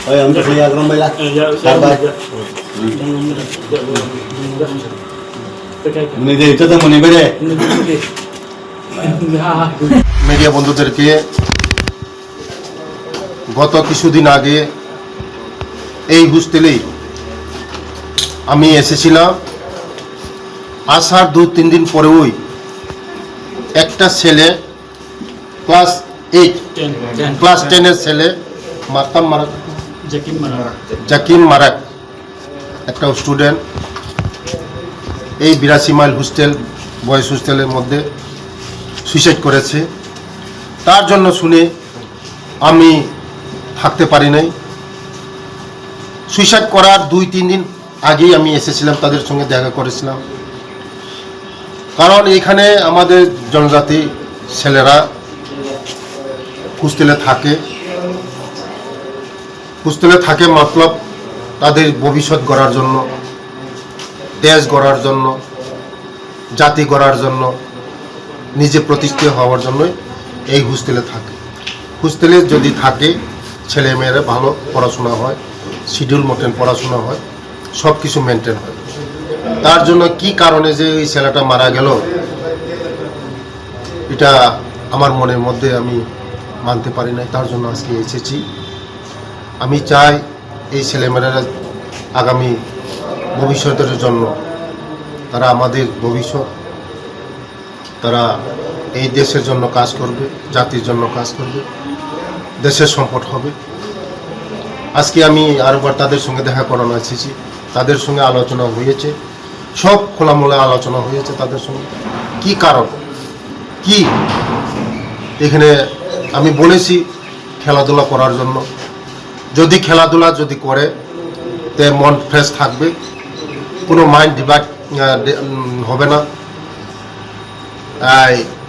Oy, ang dito yung agrong bayla. Sabay. Muni dito তো মনে করে মিডিয়া বন্ধুদেরকে গত কিছুদিন আগে এই হোস্টেলেই আমি এসেছিলাম। আসার 2-3 দিন পরেই একটা ছেলে ক্লাস 10 ছেলে জাকিম মারাক একটা স্টুডেন্ট এই 82 মাইল হোস্টেল বয়েজ হোস্টেলের মধ্যে সুইসাইড করেছে। তার জন্য শুনে আমি থাকতে পারি নাই। সুইসাইড করার 2-3 দিন আগেই আমি এসেছিলাম, তাদের সঙ্গে দেখা করেছিলাম। কারণ এখানে আমাদের জনজাতি ছেলেরা হোস্টেলে থাকে মতলব তাদের ভবিষ্যৎ গড়ার জন্য, দেশ গড়ার জন্য, জাতি গড়ার জন্য, নিজে প্রতিষ্ঠিত হওয়ার জন্যই এই হোস্টেলে থাকে। হোস্টেলে যদি থাকে ছেলেমেয়েরা ভালো পড়াশোনা হয়, শিডিউল মতন পড়াশোনা হয়, সব কিছু মেনটেন হয়। তার জন্য কি কারণে যে এই ছেলেটা মারা গেল এটা আমার মনের মধ্যে আমি মানতে পারি নাই। তার জন্য আজকে এসেছি। আমি চাই এই ছেলেমেয়েরা আগামী ভবিষ্যতের জন্য, তারা আমাদের ভবিষ্যৎ, তারা এই দেশের জন্য কাজ করবে, জাতির জন্য কাজ করবে, দেশের সম্পদ হবে। আজকে আমি আরেকবার তাদের সঙ্গে দেখা করানো এসেছি। তাদের সঙ্গে আলোচনা হয়েছে, সব খোলামেলা আলোচনা হয়েছে তাদের সঙ্গে। কি কারণ কি এখানে আমি বলেছি খেলাধুলা করার জন্য। যদি খেলাধুলা যদি করে তে মন ফ্রেশ থাকবে, কোনো মাইন্ড ডিভাইড হবে না।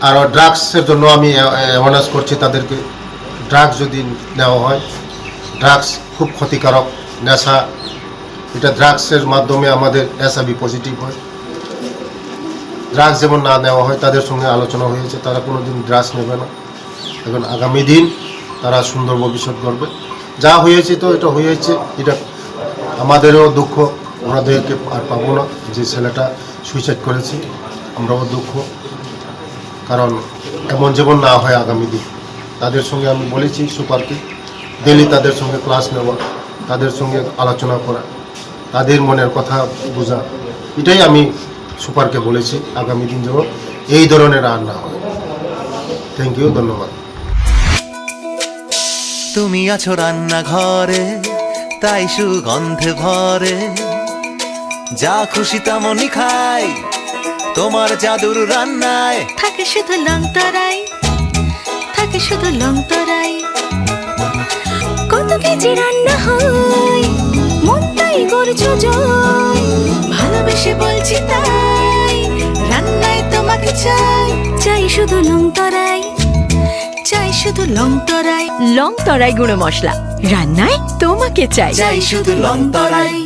আর ড্রাগসের জন্য আমি অ্যাওয়ারনেস করছি তাদেরকে। ড্রাগস যদি নেওয়া হয়, ড্রাগস খুব ক্ষতিকারক নেশা। এটা ড্রাগসের মাধ্যমে আমাদের এসআইভি পজিটিভ হয়। ড্রাগস যেমন না নেওয়া হয়, তাদের সঙ্গে আলোচনা হয়েছে, তারা কোনো দিন ড্রাগস নেবে না। এখন আগামী দিন তারা সুন্দর ভবিষ্যৎ গড়বে। যা হয়েছে তো এটা হয়েছে, এটা আমাদেরও দুঃখ, ওনাদেরকে আর পাবো না। যে ছেলেটা সুইসাইড করেছে আমরাও দুঃখ, কারণ এমন যেমন না হয় আগামী দিন। তাদের সঙ্গে আমি বলেছি সুপারকে ডেলি তাদের সঙ্গে ক্লাস নেওয়া, তাদের সঙ্গে আলোচনা করা, তাদের মনের কথা বোঝা। এটাই আমি সুপারকে বলেছি আগামী দিন যেন এই ধরনের আর না হয়। থ্যাংক ইউ, ধন্যবাদ। তুমি আছো রান্নাঘরে, তাই সুগন্ধে ভরে, যা খুশি তেমনই খাই তোমার জাদুর রান্নায়। থাকে শুধু লং তরাই, থাকে শুধু লং তরাই। কত কেজি রান্না হয়, মন তাই করছো জয়। ভালোবেসে বলছি তাই, রান্নায় তোমাকে চাই। চাই শুধু লং তরাই, চাই শুধু লং তরাই। লং তরাই গুঁড়ো মশলা, রান্নায় তোমাকে চাই। চাই শুধু লং তরাই।